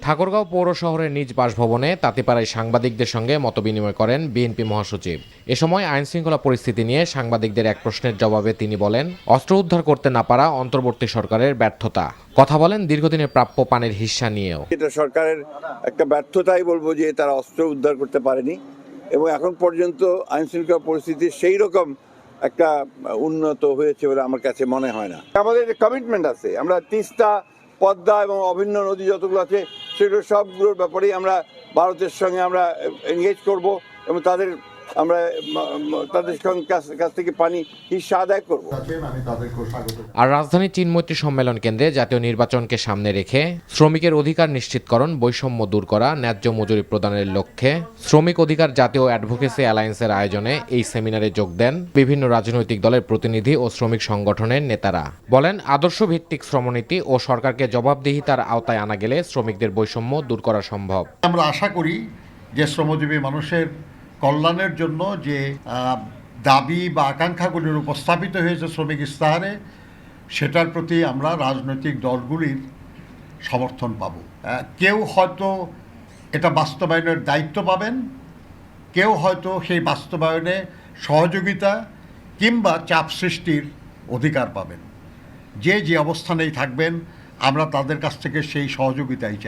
ঠাকুরগাঁও পৌর শহরের নিজ বাসভবনে তাঁতিপাড়ায় সাংবাদিকদের সঙ্গে মতবিনিময় করেন বিএনপি মহাসচিব। এ সময় আইনশৃঙ্খলা পরিস্থিতি নিয়ে সাংবাদিকদের এক প্রশ্নের জবাবে তিনি বলেন, অস্ত্র উদ্ধার করতে না পারা অন্তর্বর্তী সরকারের ব্যর্থতা। কথা বলেন দীর্ঘদিনের প্রাপ্য পানির হিস্যা নিয়েও। এটা সরকারের একটা ব্যর্থতাই বলবো যে তারা অস্ত্র উদ্ধার করতে পারেনি এবং এখন পর্যন্ত আইনশৃঙ্খলা পরিস্থিতি সেই রকম একটা উন্নত হয়েছে বলে আমার কাছে মনে হয় না। আমাদের কমিটমেন্ট আছে, আমরা তিস্তা, পদ্মা এবং অভিন্ন নদী যতগুলো আছে সেগুলো সবগুলোর ব্যাপারেই আমরা ভারতের সঙ্গে আমরা এনগেজ করব এবং তাদের কাছ থেকে পানি হিস্যা আদায় করব। আর রাজধানী চিনমৈত্রী সম্মেলন কেন্দ্রে জাতীয় নির্বাচনকে সামনে রেখে শ্রমিকের অধিকার নিশ্চিতকরণ, বৈষম্য দূর করা, ন্যায্য মজুরি প্রদানের লক্ষ্যে শ্রমিক অধিকার জাতীয় অ্যাডভোকেসি অ্যালায়েন্সের আয়োজনে এই সেমিনারে যোগ দেন বিভিন্ন রাজনৈতিক দলের প্রতিনিধি ও শ্রমিক সংগঠনের নেতারা। বলেন, আদর্শ ভিত্তিক শ্রমনীতি ও সরকারকে জবাবদিহিতার আওতায় আনা গেলে শ্রমিকদের বৈষম্য দূর করা সম্ভব। আমরা আশা করি যে শ্রমজীবী মানুষের কল্যাণের জন্য যে দাবি বা আকাঙ্ক্ষাগুলির উপস্থাপিত হয়েছে শ্রমিক ইস্তাহারে, সেটার প্রতি আমরা রাজনৈতিক দলগুলির সমর্থন পাব। কেউ হয়তো এটা বাস্তবায়নের দায়িত্ব পাবেন, কেউ হয়তো সেই বাস্তবায়নে সহযোগিতা কিংবা চাপ সৃষ্টির অধিকার পাবেন। যে অবস্থানেই থাকবেন, আমরা তাদের কাছ থেকে সেই সহযোগিতাই চাই।